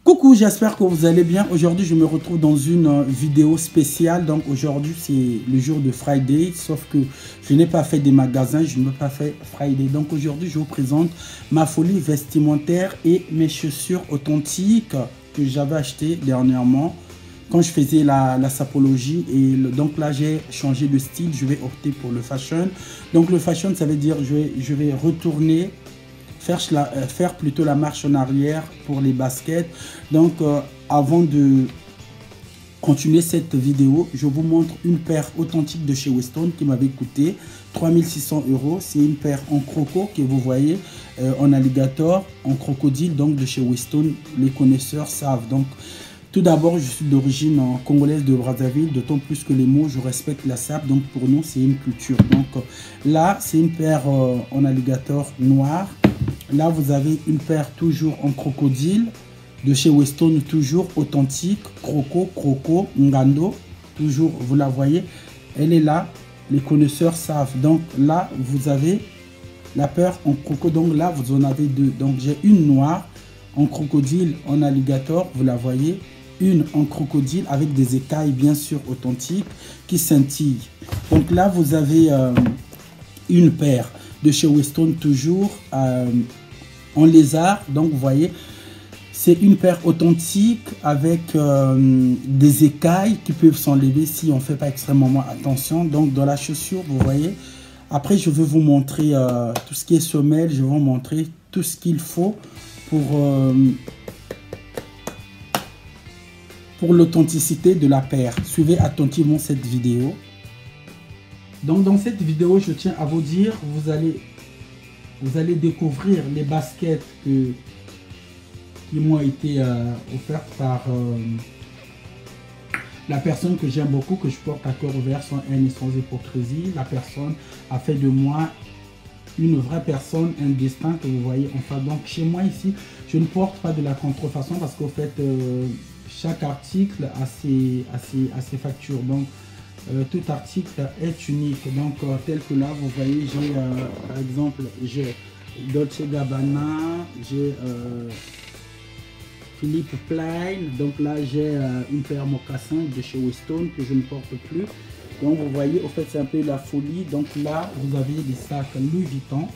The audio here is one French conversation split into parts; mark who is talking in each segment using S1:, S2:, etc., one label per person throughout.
S1: Coucou, j'espère que vous allez bien. Aujourd'hui, je me retrouve dans une vidéo spéciale. Donc aujourd'hui, c'est le jour de Friday, sauf que je n'ai pas fait des magasins, je n'ai pas fait Friday. Donc aujourd'hui, je vous présente ma folie vestimentaire et mes chaussures authentiques que j'avais achetées dernièrement quand je faisais la sapologie. Et donc là, j'ai changé de style, je vais opter pour le fashion. Donc le fashion, ça veut dire je vais retourner faire plutôt la marche en arrière pour les baskets. Donc avant de continuer cette vidéo, je vous montre une paire authentique de chez Weston qui m'avait coûté 3600 €. C'est une paire en croco que vous voyez en alligator, en crocodile, donc de chez Weston. Les connaisseurs savent. Donc tout d'abord, je suis d'origine congolaise de Brazzaville, d'autant plus que les mots, je respecte la SAP, donc pour nous, c'est une culture. Donc là, c'est une paire en alligator noir. Là, vous avez une paire toujours en crocodile de chez Weston, toujours authentique, croco, ngando, toujours, vous la voyez, elle est là, les connaisseurs savent. Donc là, vous avez la paire en croco, donc là, vous en avez deux. Donc j'ai une noire en crocodile, en alligator, vous la voyez, une en crocodile avec des écailles bien sûr authentiques qui scintillent. Donc là, vous avez une paire de chez Weston toujours en lézard. Donc vous voyez, c'est une paire authentique avec des écailles qui peuvent s'enlever si on ne fait pas extrêmement attention. Donc dans la chaussure, vous voyez, après je vais vous montrer tout ce qui est semelle, je vais vous montrer tout ce qu'il faut pour l'authenticité de la paire. Suivez attentivement cette vidéo. Donc dans cette vidéo, je tiens à vous dire, vous allez découvrir les baskets qui m'ont été offertes par la personne que j'aime beaucoup, que je porte à cœur ouvert, sans haine et sans hypocrisie. La personne a fait de moi une vraie personne, un destin que vous voyez enfin. Donc chez moi ici, je ne porte pas de la contrefaçon parce qu'au fait, chaque article a ses factures. Donc tout article est unique. Donc tel que là, vous voyez, j'ai par exemple, j'ai Dolce Gabbana, j'ai Philippe Plein. Donc là, j'ai une paire mocassin de chez Weston que je ne porte plus. Donc vous voyez, au fait, c'est un peu la folie. Donc là, vous avez des sacs Louis Vuitton.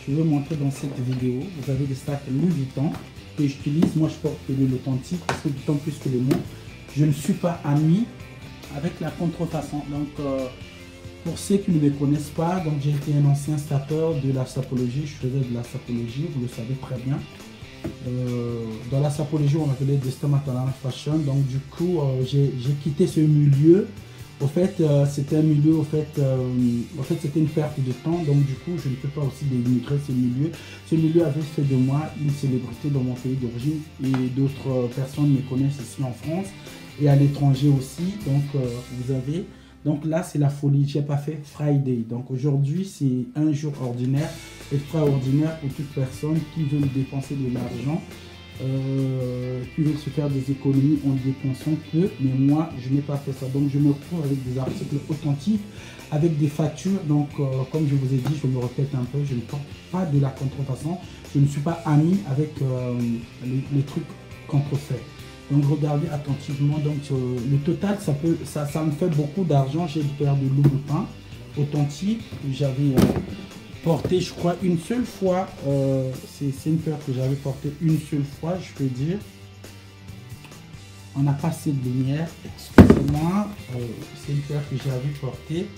S1: Je vais vous montrer dans cette vidéo. Vous avez des sacs Louis Vuitton que j'utilise. Moi, je porte que de l'authentique parce que d'autant plus que les mots, je ne suis pas ami avec la contrefaçon. Donc pour ceux qui ne me connaissent pas, donc j'ai été un ancien sapeur de la sapologie. Je faisais de la sapologie, vous le savez très bien. Dans la sapologie, on appelait Destin Maternal Fashion. Donc du coup, j'ai quitté ce milieu. Au fait, c'était un milieu, c'était une perte de temps. Donc du coup, je ne peux pas aussi dénigrer ce milieu. Ce milieu avait fait de moi une célébrité dans mon pays d'origine et d'autres personnes me connaissent ici en France et à l'étranger aussi. Donc vous avez, donc là c'est la folie. J'ai pas fait Friday. Donc aujourd'hui c'est un jour ordinaire, extraordinaire pour toute personne qui veut dépenser de l'argent. Qui veulent se faire des économies en dépensant peu, mais moi je n'ai pas fait ça. Donc je me retrouve avec des articles authentiques, avec des factures. Donc comme je vous ai dit, je me répète un peu, je ne porte pas de la contrefaçon, je ne suis pas ami avec les trucs contrefaits. Donc regardez attentivement. Donc le total, ça me fait beaucoup d'argent. J'ai une paire de Louboutin authentique que j'avais porté, je crois, une seule fois. C'est une paire que j'avais portée une seule fois, je peux dire. On n'a pas assez de lumière, excusez-moi. C'est une paire que j'avais portée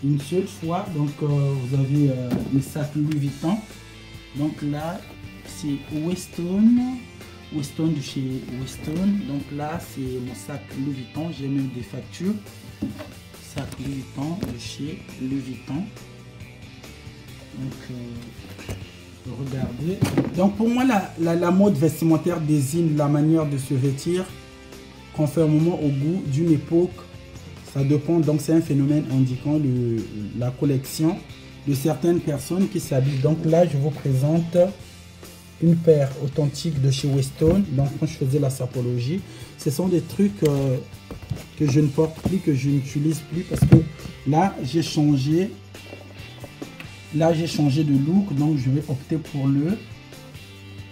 S1: une seule fois. Donc vous avez les sacs Louis Vuitton. Donc là c'est Weston de chez Weston. Donc là c'est mon sac Louis Vuitton. J'ai même des factures. Sac Louis Vuitton de chez Louis Vuitton. Donc regardez. Donc pour moi la mode vestimentaire désigne la manière de se vêtir conformément au goût d'une époque. Ça dépend. Donc c'est un phénomène indiquant la collection de certaines personnes qui s'habillent. Donc là je vous présente une paire authentique de chez Weston. Donc quand je faisais la sapologie, ce sont des trucs que je ne porte plus, que je n'utilise plus parce que là j'ai changé. Là, j'ai changé de look, donc je vais opter pour le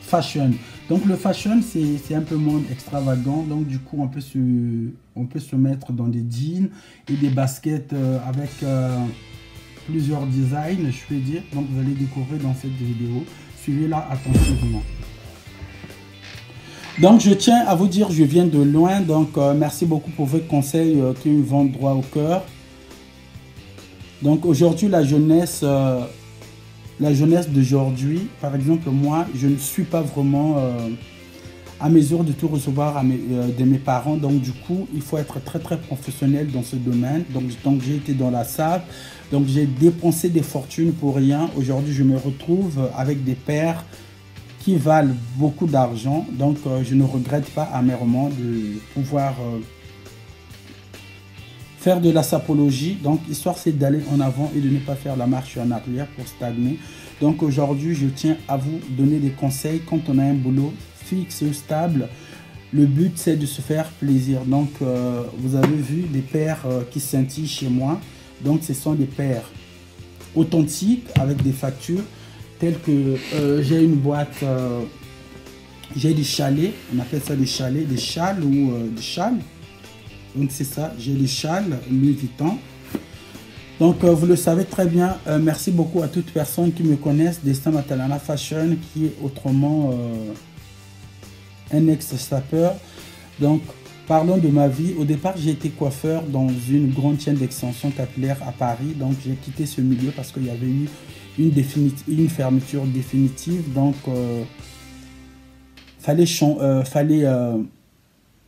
S1: fashion. Donc le fashion, c'est un peu moins extravagant. Donc du coup, on peut se mettre dans des jeans et des baskets avec plusieurs designs, je vais dire. Donc vous allez découvrir dans cette vidéo. Suivez-la attentivement. Donc je tiens à vous dire, je viens de loin. Donc merci beaucoup pour vos conseils qui me vont droit au cœur. Donc aujourd'hui, la jeunesse d'aujourd'hui, par exemple, moi, je ne suis pas vraiment à mesure de tout recevoir de mes parents. Donc, du coup, il faut être très, très professionnel dans ce domaine. Donc j'ai été dans la salle. Donc, j'ai dépensé des fortunes pour rien. Aujourd'hui, je me retrouve avec des paires qui valent beaucoup d'argent. Donc, je ne regrette pas amèrement de pouvoir faire de la sapologie. Donc, l'histoire, c'est d'aller en avant et de ne pas faire la marche en arrière pour stagner. Donc, aujourd'hui, je tiens à vous donner des conseils quand on a un boulot fixe et stable. Le but, c'est de se faire plaisir. Donc, vous avez vu des paires qui scintillent chez moi. Donc, ce sont des paires authentiques avec des factures telles que j'ai une boîte, j'ai des chalets, on appelle ça des chalets, des châles ou des châles. Donc c'est ça, j'ai les châles Louis Vuitton. Donc vous le savez très bien, merci beaucoup à toutes personnes qui me connaissent, Destin Matalana Fashion, qui est autrement un ex-sapeur. Donc parlons de ma vie. Au départ, j'ai été coiffeur dans une grande chaîne d'extension capillaire à Paris. Donc j'ai quitté ce milieu parce qu'il y avait eu une fermeture définitive. Donc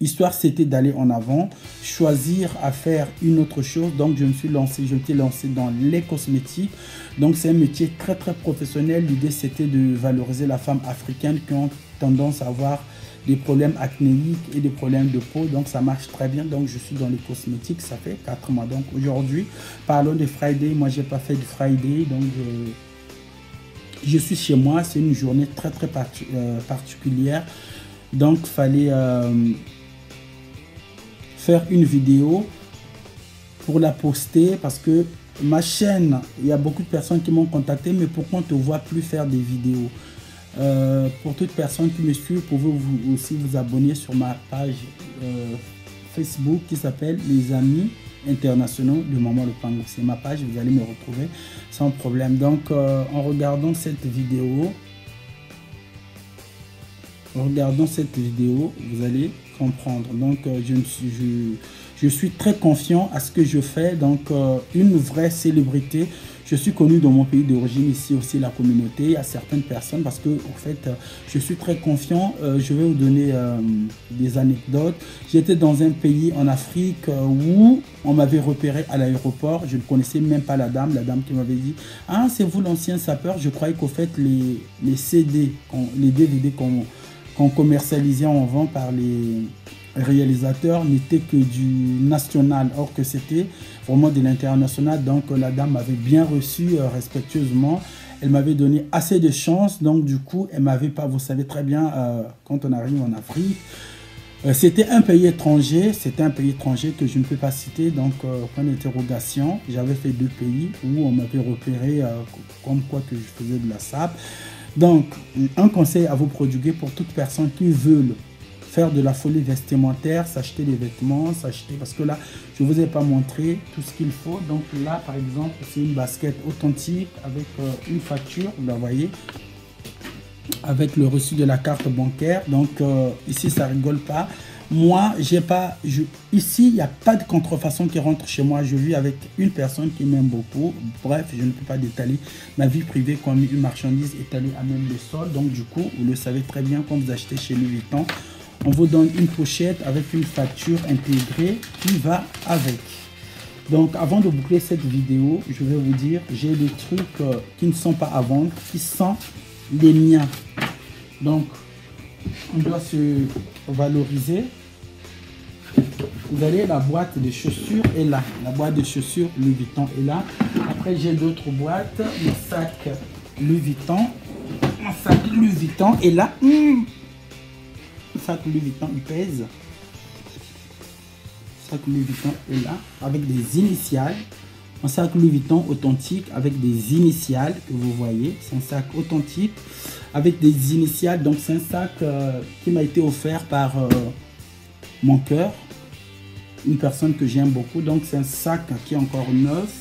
S1: l'histoire, c'était d'aller en avant, choisir à faire une autre chose. Donc, je m'étais lancé dans les cosmétiques. Donc, c'est un métier très, très professionnel. L'idée, c'était de valoriser la femme africaine qui ont tendance à avoir des problèmes acnéiques et des problèmes de peau. Donc, ça marche très bien. Donc, je suis dans les cosmétiques. Ça fait 4 mois. Donc, aujourd'hui, parlons de Friday. Moi, je n'ai pas fait de Friday. Donc, je suis chez moi. C'est une journée très, très particulière. Donc, il fallait faire une vidéo pour la poster parce que ma chaîne, il y a beaucoup de personnes qui m'ont contacté, mais pourquoi on ne te voit plus faire des vidéos? Pour toute personne qui me suit, vous pouvez aussi vous abonner sur ma page Facebook qui s'appelle Les Amis Internationaux de Maman Lopango. C'est ma page, vous allez me retrouver sans problème. Donc en regardant cette vidéo, vous allez comprendre. Donc je suis très confiant à ce que je fais. Donc une vraie célébrité. Je suis connu dans mon pays d'origine, ici aussi la communauté. Il y a certaines personnes parce que en fait je suis très confiant. Je vais vous donner des anecdotes. J'étais dans un pays en Afrique où on m'avait repéré à l'aéroport. Je ne connaissais même pas la dame qui m'avait dit « Ah, c'est vous l'ancien sapeur ?» Je croyais qu'au fait les CD, les DVD qu'on commercialisait en vente par les réalisateurs n'était que du national, or que c'était vraiment de l'international. Donc la dame m'avait bien reçu respectueusement, elle m'avait donné assez de chance. Donc du coup elle m'avait pas, vous savez très bien, quand on arrive en Afrique, c'était un pays étranger que je ne peux pas citer. Donc point d'interrogation, j'avais fait 2 pays où on m'avait repéré comme quoi que je faisais de la sape. Donc un conseil à vous prodiguer pour toute personne qui veut faire de la folie vestimentaire, s'acheter des vêtements, parce que là, je ne vous ai pas montré tout ce qu'il faut. Donc là, par exemple, c'est une basket authentique avec une facture, vous la voyez, avec le reçu de la carte bancaire. Donc ici, ça rigole pas. Moi, ici, il n'y a pas de contrefaçon qui rentre chez moi. Je vis avec une personne qui m'aime beaucoup. Bref, je ne peux pas détailler ma vie privée comme une marchandise étalée à même le sol. Donc du coup, vous le savez très bien, quand vous achetez chez Louis Vuitton, on vous donne une pochette avec une facture intégrée qui va avec. Donc avant de boucler cette vidéo, je vais vous dire, j'ai des trucs qui ne sont pas à vendre, qui sont les miens. Donc on doit se valoriser. Vous allez, la boîte de chaussures est là. La boîte de chaussures Louis Vuitton est là. Après j'ai d'autres boîtes. Mon sac Louis Vuitton. Mon sac Louis Vuitton est là. Le sac Louis Vuitton, il pèse. Le sac Louis Vuitton est là, avec des initiales. Un sac Louis Vuitton authentique avec des initiales que vous voyez. C'est un sac authentique avec des initiales. Donc c'est un sac qui m'a été offert par mon cœur, une personne que j'aime beaucoup. Donc c'est un sac qui est encore neuf,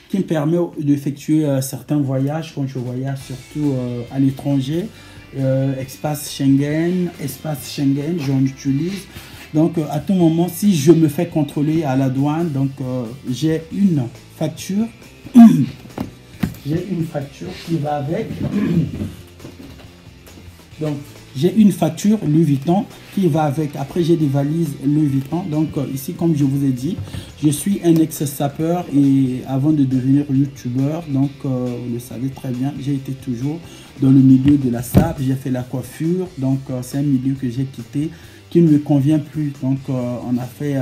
S1: qui me permet d'effectuer certains voyages quand je voyage, surtout à l'étranger. Espace Schengen, j'en utilise. Donc à tout moment, si je me fais contrôler à la douane, donc j'ai une facture. J'ai une facture qui va avec. Donc j'ai une facture Louis Vuitton qui va avec. Après j'ai des valises Louis Vuitton. Donc ici, comme je vous ai dit, je suis un ex-sapeur et avant de devenir youtubeur, donc vous le savez très bien, j'ai été toujours dans le milieu de la sape. J'ai fait la coiffure, donc c'est un milieu que j'ai quitté, qui ne me convient plus. Donc on a fait,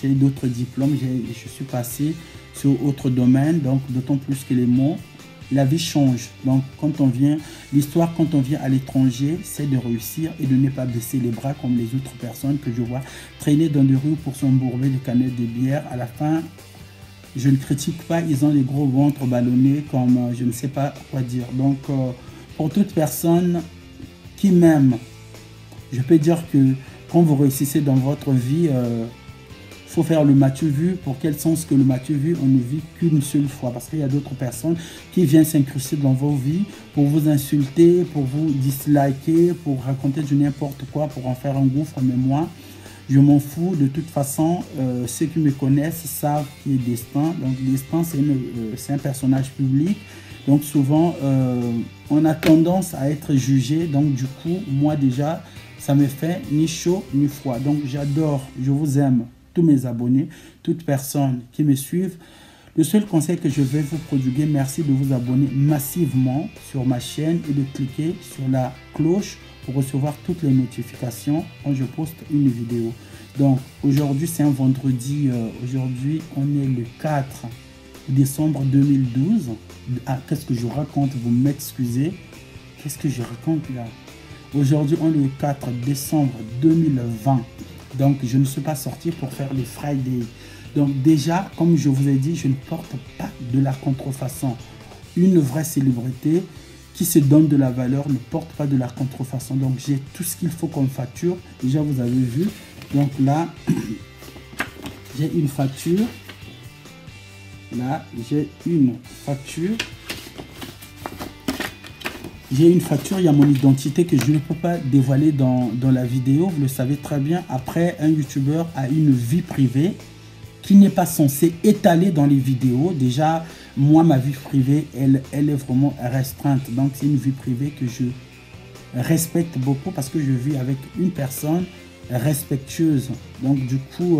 S1: j'ai eu d'autres diplômes, je suis passé sur autre domaine, donc d'autant plus que les mots, la vie change. Donc quand on vient, l'histoire quand on vient à l'étranger, c'est de réussir et de ne pas baisser les bras comme les autres personnes que je vois traîner dans les rues pour s'embourber de canettes de bière. À la fin, je ne critique pas, ils ont les gros ventres ballonnés comme je ne sais pas quoi dire. Donc pour toute personne qui m'aime, je peux dire que quand vous réussissez dans votre vie, faut faire le m'as-tu vu. Pour quel sens que le m'as-tu vu, on ne vit qu'une seule fois. Parce qu'il y a d'autres personnes qui viennent s'incruster dans vos vies pour vous insulter, pour vous disliker, pour raconter du n'importe quoi, pour en faire un gouffre. Mais moi, je m'en fous. De toute façon, ceux qui me connaissent savent qui est Destin. Donc Destin, c'est un personnage public. Donc souvent, on a tendance à être jugé. Donc du coup, moi déjà, ça me fait ni chaud ni froid. Donc j'adore, je vous aime, tous mes abonnés, toutes personnes qui me suivent. Le seul conseil que je vais vous prodiguer, merci de vous abonner massivement sur ma chaîne et de cliquer sur la cloche pour recevoir toutes les notifications quand je poste une vidéo. Donc aujourd'hui c'est un vendredi, aujourd'hui on est le 4 décembre 2012. Ah, qu'est-ce que je raconte, vous m'excusez. Qu'est-ce que je raconte là? Aujourd'hui on est le 4 décembre 2020. Donc je ne suis pas sorti pour faire les Friday. Donc déjà, comme je vous ai dit, je ne porte pas de la contrefaçon. Une vraie célébrité qui se donne de la valeur ne porte pas de la contrefaçon. Donc j'ai tout ce qu'il faut comme facture. Déjà vous avez vu. Donc là, j'ai une facture. Là, j'ai une facture. J'ai une facture, il y a mon identité que je ne peux pas dévoiler dans la vidéo. Vous le savez très bien. Après, un youtubeur a une vie privée qui n'est pas censée étaler dans les vidéos. Déjà, moi, ma vie privée, elle est vraiment restreinte. Donc, c'est une vie privée que je respecte beaucoup parce que je vis avec une personne respectueuse. Donc, du coup,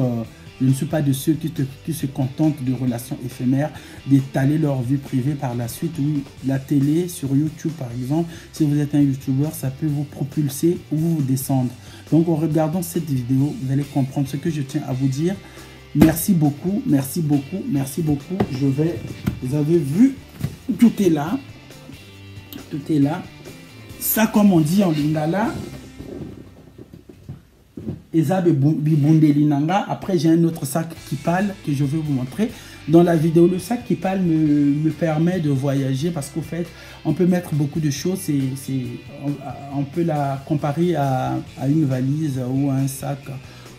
S1: je ne suis pas de ceux qui se contentent de relations éphémères, d'étaler leur vie privée par la suite. Oui, la télé, sur YouTube par exemple, si vous êtes un youtubeur, ça peut vous propulser ou vous descendre. Donc en regardant cette vidéo, vous allez comprendre ce que je tiens à vous dire. Merci beaucoup, merci beaucoup, merci beaucoup. Vous avez vu, tout est là. Tout est là. Ça, comme on dit en lingala, après j'ai un autre sac qui parle que je vais vous montrer dans la vidéo. Le sac qui parle me permet de voyager parce qu'au fait on peut mettre beaucoup de choses. On peut la comparer à une valise ou à un sac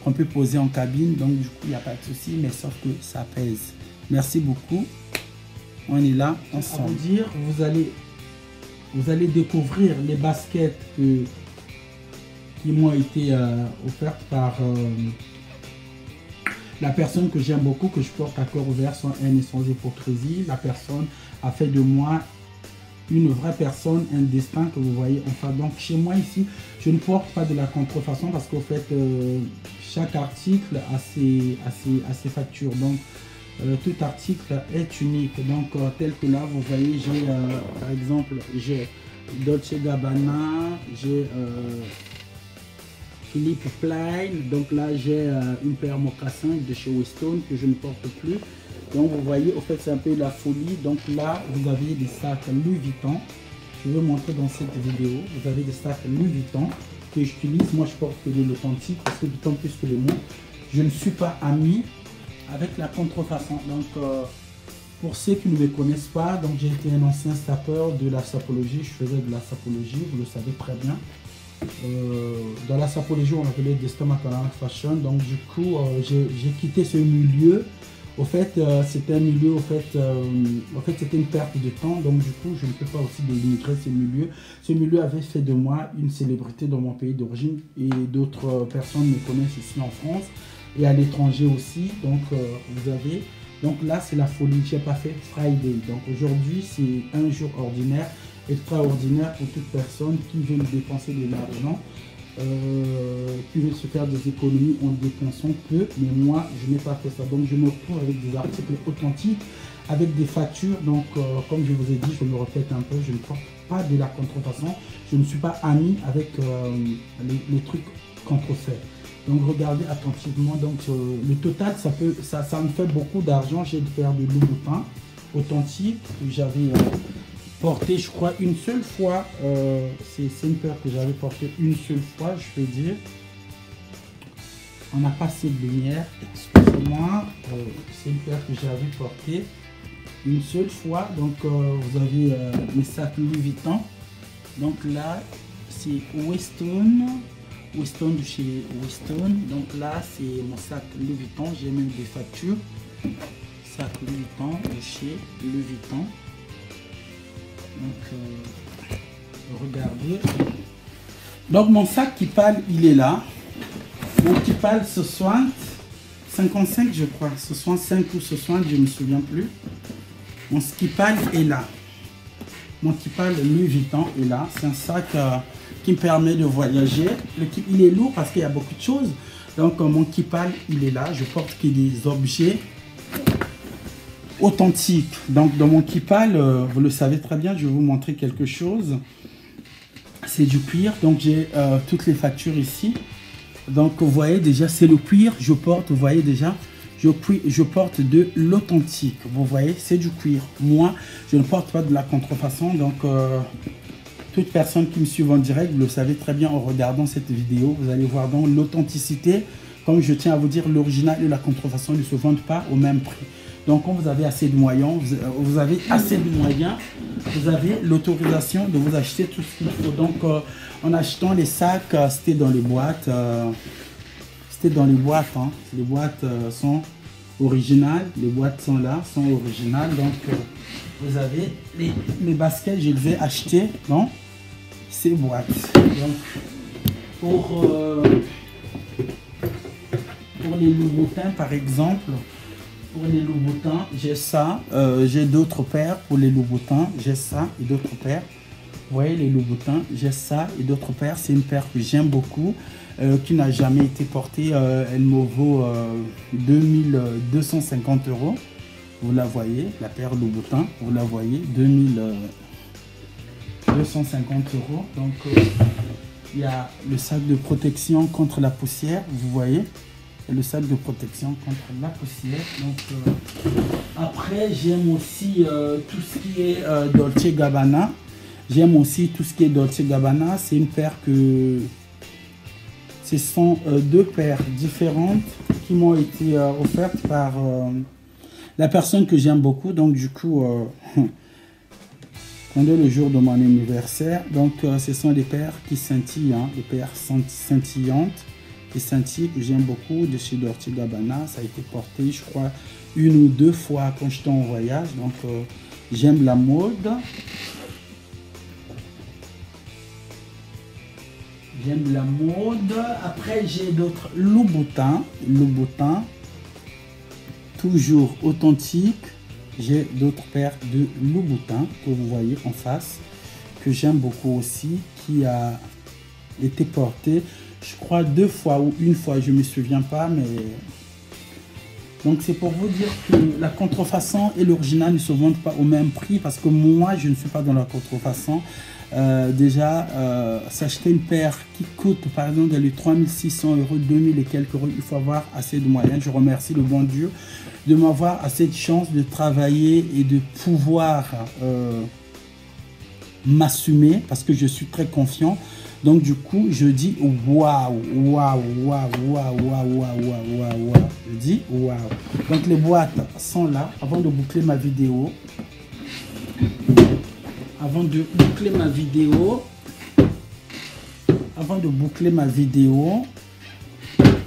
S1: qu'on peut poser en cabine. Donc du coup il n'y a pas de souci, mais sauf que ça pèse. Merci beaucoup. On est là ensemble. Vous allez découvrir les baskets qui m'ont été offertes par la personne que j'aime beaucoup, que je porte à cœur ouvert, sans haine et sans hypocrisie. La personne a fait de moi une vraie personne, un destin que vous voyez enfin. Donc chez moi ici, je ne porte pas de la contrefaçon parce qu'au fait, chaque article a ses factures. Donc tout article est unique. Donc tel que là, vous voyez, j'ai par exemple, j'ai Dolce Gabbana, j'ai Philippe Plein. Donc là j'ai une paire mocassin de chez Weston que je ne porte plus. Donc vous voyez, au fait c'est un peu la folie. Donc là vous avez des sacs Louis Vuitton. Je vais montrer dans cette vidéo. Vous avez des sacs Louis Vuitton que j'utilise. Moi je porte que de l'authentique parce que d'autant plus que le mot, je ne suis pas ami avec la contrefaçon. Donc Pour ceux qui ne me connaissent pas, donc j'ai été un ancien sapeur de la sapologie. Je faisais de la sapologie, vous le savez très bien. Dans la sapologie, on appelait Destin Maternal Fashion. Donc du coup, j'ai quitté ce milieu. Au fait, c'était un milieu, c'était une perte de temps. Donc du coup, je ne peux pas aussi dénigrer ce milieu. Ce milieu avait fait de moi une célébrité dans mon pays d'origine et d'autres personnes me connaissent ici en France et à l'étranger aussi. Donc vous avez, donc là c'est la folie. J'ai pas fait Friday. Donc aujourd'hui c'est un jour ordinaire, extraordinaire pour toute personne qui veut dépenser de l'argent. Qui veut se faire des économies en dépensant peu, mais moi je n'ai pas fait ça. Donc je me retrouve avec des articles authentiques, avec des factures. Donc comme je vous ai dit, je me répète un peu, je ne porte pas de la contrefaçon, je ne suis pas ami avec les trucs contrefaits. Donc regardez attentivement. Donc le total, ça me fait beaucoup d'argent. J'ai de faire de Louboutin authentique que j'avais porté, je crois, une seule fois. C'est une paire que j'avais portée une seule fois, je peux dire. On n'a pas assez de lumière, excusez-moi. C'est une paire que j'avais portée une seule fois. Donc vous avez mes sacs Louis Vuitton. Donc là c'est Weston de chez Weston. Donc là c'est mon sac Louis Vuitton. J'ai même des factures. Sac Louis Vuitton de chez Louis Vuitton. Donc regardez. Donc mon sac qui pâle, il est là. Mon qui pâle 55 je crois, 65 ou 60, je ne me souviens plus. Mon ski pâle est là. Mon qui pâle Louis Vuitton est là. C'est un sac qui me permet de voyager. Il est lourd parce qu'il y a beaucoup de choses. Donc mon qui pâle, il est là. Je porte que des objets authentique. Donc dans mon kipal, vous le savez très bien, je vais vous montrer quelque chose. C'est du cuir. Donc j'ai toutes les factures ici. Donc vous voyez déjà, c'est le cuir. Je porte, vous voyez déjà, je porte de l'authentique. Vous voyez, c'est du cuir. Moi, je ne porte pas de la contrefaçon. Donc toute personne qui me suit en direct, vous le savez très bien en regardant cette vidéo, vous allez voir donc l'authenticité. Comme je tiens à vous dire, l'original et la contrefaçon ne se vendent pas au même prix. Donc, quand vous avez assez de moyens, vous avez l'autorisation de vous acheter tout ce qu'il faut. Donc, en achetant les sacs, c'était dans les boîtes. Hein. Les boîtes sont originales. Les boîtes sont là, sont originales. Donc, vous avez les baskets, je les ai achetées dans ces boîtes. Donc, pour les Louboutins, par exemple, pour les Louboutins, j'ai ça. J'ai d'autres paires pour les Louboutins. J'ai ça et d'autres paires. Vous voyez les Louboutins, j'ai ça et d'autres paires. C'est une paire que j'aime beaucoup, qui n'a jamais été portée. Elle me vaut 2250 €. Vous la voyez, la paire Louboutin, vous la voyez, 2250 €. Donc, il y a le sac de protection contre la poussière, vous voyez. Le sac de protection contre la poussière. Donc après j'aime aussi tout ce qui est Dolce Gabbana. J'aime aussi tout ce qui est Dolce Gabbana. C'est une paire que ce sont deux paires différentes qui m'ont été offertes par la personne que j'aime beaucoup. Donc du coup pendant le jour de mon anniversaire. Donc ce sont des paires qui scintillent, hein, des paires scintillantes. Les scintillés que j'aime beaucoup de chez Dolce Gabbana, ça a été porté, je crois, une ou deux fois quand j'étais en voyage. Donc, j'aime la mode. J'aime la mode. Après, j'ai d'autres Louboutins. Louboutin, toujours authentique. J'ai d'autres paires de Louboutin que vous voyez en face, que j'aime beaucoup aussi, qui a été porté, je crois, deux fois ou une fois, je ne me souviens pas, mais donc c'est pour vous dire que la contrefaçon et l'original ne se vendent pas au même prix, parce que moi je ne suis pas dans la contrefaçon. S'acheter une paire qui coûte par exemple dans les 3600 €, 2000 et quelques euros, il faut avoir assez de moyens. Je remercie le bon Dieu de m'avoir assez de chance de travailler et de pouvoir m'assumer, parce que je suis très confiant. Donc du coup, je dis waouh, waouh, waouh, waouh, waouh, waouh, waouh, waouh. Je dis waouh. Donc les boîtes sont là. Avant de boucler ma vidéo,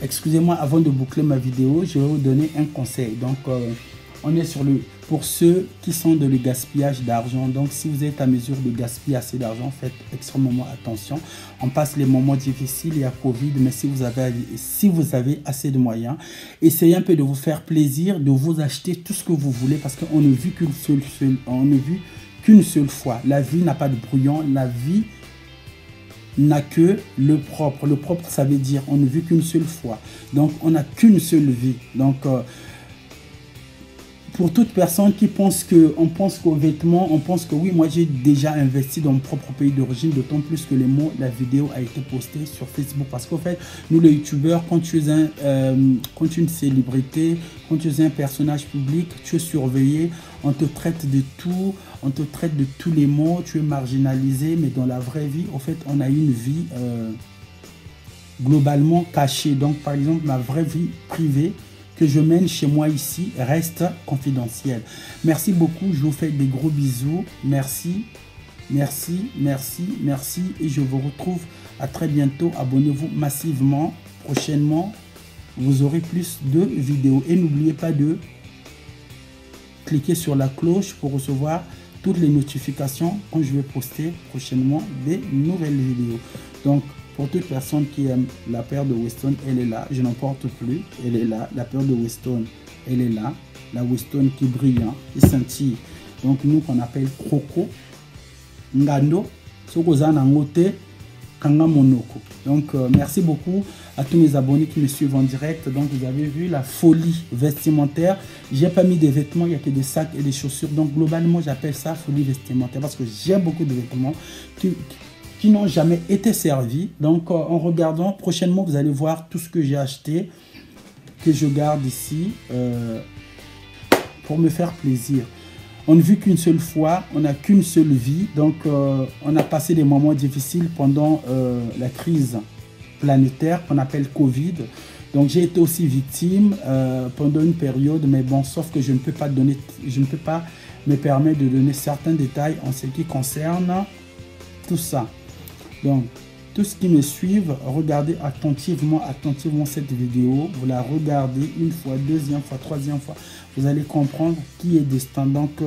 S1: excusez-moi, avant de boucler ma vidéo, je vais vous donner un conseil. Donc, on est sur pour ceux qui sont dans le gaspillage d'argent. Donc, si vous êtes à mesure de gaspiller assez d'argent, faites extrêmement attention. On passe les moments difficiles, il y a Covid, mais si vous avez assez de moyens, essayez un peu de vous faire plaisir, de vous acheter tout ce que vous voulez, parce qu'on ne vit qu'une seule fois. La vie n'a pas de brouillon, la vie n'a que le propre. Le propre, ça veut dire on ne vit qu'une seule fois. Donc, on n'a qu'une seule vie. Donc, pour toute personne qui pense qu'aux vêtements, on pense que oui, moi j'ai déjà investi dans mon propre pays d'origine, d'autant plus que la vidéo a été postée sur Facebook. Parce qu'en fait, nous les youtubeurs, quand tu es une célébrité, quand tu es un personnage public, tu es surveillé, on te traite de tout, on te traite de tous les mots, tu es marginalisé, mais dans la vraie vie, en fait, on a une vie globalement cachée. Donc, par exemple, ma vraie vie privée que je mène chez moi ici reste confidentielle. Merci beaucoup, je vous fais des gros bisous. Merci, merci, merci, merci. Et je vous retrouve à très bientôt. Abonnez-vous massivement. Prochainement, vous aurez plus de vidéos. Et n'oubliez pas de cliquer sur la cloche pour recevoir toutes les notifications quand je vais poster prochainement des nouvelles vidéos. Donc, pour toute personne qui aime la paire de Weston, elle est là. Je n'en porte plus. Elle est là. La paire de Weston, elle est là. La Weston qui brille, hein, qui scintille. Donc, nous, qu'on appelle Croco, Ngando, Sokozana Ngote, Kanga Monoko. Donc, merci beaucoup à tous mes abonnés qui me suivent en direct. Donc, vous avez vu la folie vestimentaire. J'ai pas mis des vêtements, il n'y a que des sacs et des chaussures. Donc, globalement, j'appelle ça folie vestimentaire parce que j'ai beaucoup de vêtements qui n'ont jamais été servis. Donc, en regardant, prochainement, vous allez voir tout ce que j'ai acheté, que je garde ici pour me faire plaisir. On ne vit qu'une seule fois, on n'a qu'une seule vie. Donc, on a passé des moments difficiles pendant la crise planétaire qu'on appelle Covid. Donc, j'ai été aussi victime pendant une période, mais bon, sauf que je ne peux pas me permettre de donner certains détails en ce qui concerne tout ça. Donc, tous ceux qui me suivent, regardez attentivement cette vidéo. Vous la regardez une fois, deuxième fois, troisième fois. Vous allez comprendre qui est Destin. Donc,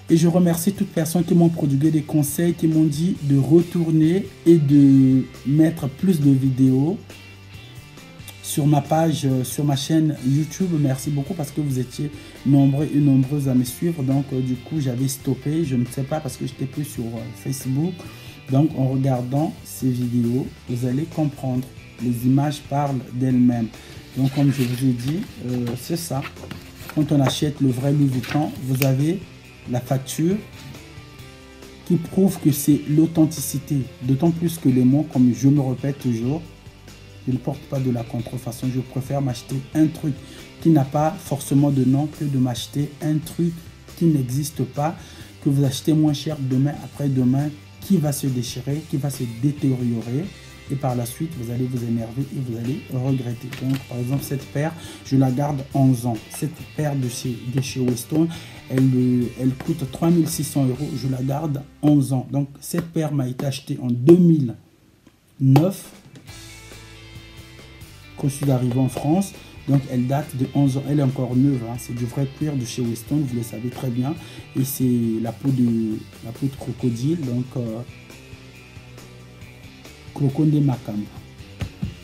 S1: et je remercie toutes personnes qui m'ont prodigué des conseils, qui m'ont dit de retourner et de mettre plus de vidéos sur ma page, sur ma chaîne YouTube. Merci beaucoup parce que vous étiez nombreux et nombreuses à me suivre. Donc, du coup, j'avais stoppé. Je ne sais pas parce que je n'étais plus sur Facebook. Donc, en regardant ces vidéos, vous allez comprendre. Les images parlent d'elles-mêmes. Donc, comme je vous ai dit, c'est ça. Quand on achète le vrai Louis Vuitton, vous avez la facture qui prouve que c'est l'authenticité. D'autant plus que les mots, comme je me répète toujours, je ne porte pas de la contrefaçon. Je préfère m'acheter un truc qui n'a pas forcément de nom que de m'acheter un truc qui n'existe pas, que vous achetez moins cher demain, après-demain, qui va se déchirer, qui va se détériorer. Et par la suite, vous allez vous énerver et vous allez regretter. Donc, par exemple, cette paire, je la garde 11 ans. Cette paire de chez Weston, elle coûte 3600 €. Je la garde 11 ans. Donc, cette paire m'a été achetée en 2009, quand je suis arrivé en France. Donc, elle date de 11 ans. Elle est encore neuve. Hein. C'est du vrai cuir de chez Weston, vous le savez très bien. Et c'est la peau de crocodile. Donc, Crocodile Macambo.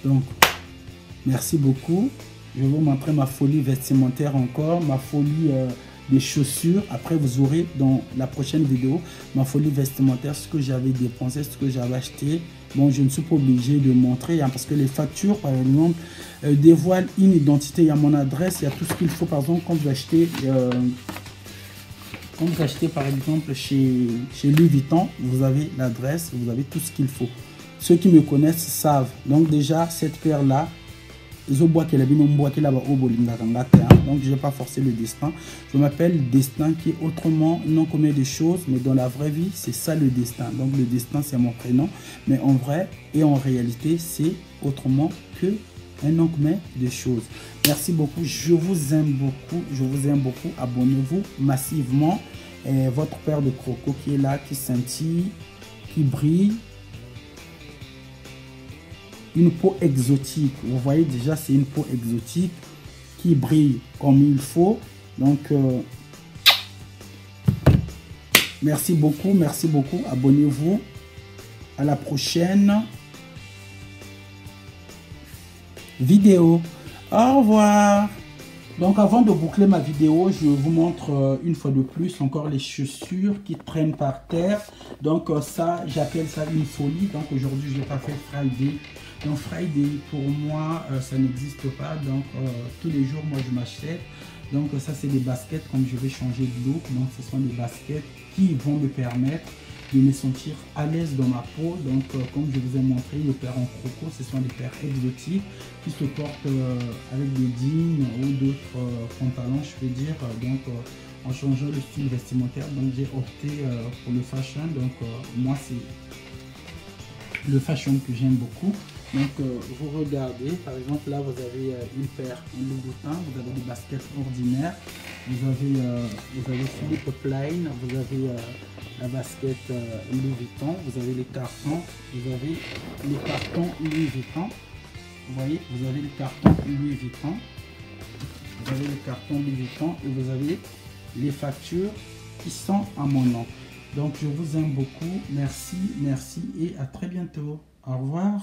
S1: Donc, merci beaucoup. Je vais vous montrer ma folie vestimentaire encore. Ma folie des chaussures. Après, vous aurez dans la prochaine vidéo ma folie vestimentaire, ce que j'avais dépensé, ce que j'avais acheté. Bon, je ne suis pas obligé de montrer hein, parce que les factures, par exemple, dévoilent une identité. Il y a mon adresse, il y a tout ce qu'il faut. Par exemple, quand vous achetez par exemple chez Louis Vuitton, vous avez l'adresse, vous avez tout ce qu'il faut. Ceux qui me connaissent savent. Donc déjà, cette paire-là, donc je vais pas forcer le destin. Je m'appelle Destin, qui est autrement non commun des choses, mais dans la vraie vie c'est ça le destin. Donc le destin c'est mon prénom, mais en vrai et en réalité c'est autrement que un nom commun des choses. Merci beaucoup, je vous aime beaucoup, abonnez-vous massivement. Et votre paire de crocos qui est là, qui scintille, qui brille. Une peau exotique, vous voyez déjà c'est une peau exotique qui brille comme il faut. Donc merci beaucoup, abonnez-vous, à la prochaine vidéo, au revoir. Donc avant de boucler ma vidéo, je vous montre une fois de plus encore les chaussures qui traînent par terre. Donc ça, j'appelle ça une folie. Donc aujourd'hui, je n'ai pas fait Friday. Donc Friday, pour moi, ça n'existe pas. Donc tous les jours, moi, je m'achète. Donc ça, c'est des baskets, comme je vais changer de look. Donc ce sont des baskets qui vont me permettre de me sentir à l'aise dans ma peau. Donc comme je vous ai montré, les paires en croco, ce sont des paires exotiques qui se portent avec des jeans ou d'autres pantalons, je peux dire. Donc en changeant le style vestimentaire, donc j'ai opté pour le fashion. Donc moi c'est le fashion que j'aime beaucoup. Donc vous regardez, par exemple là vous avez une paire en Louboutin, vous avez des baskets ordinaires, vous avez Philippe Plein, vous avez la basket Louis Vuitton, vous avez les cartons, vous avez les cartons Louis Vuitton, vous voyez, vous avez les cartons Louis Vuitton, vous avez les cartons Louis Vuitton et vous avez les factures qui sont à mon nom. Donc je vous aime beaucoup, merci et à très bientôt, au revoir.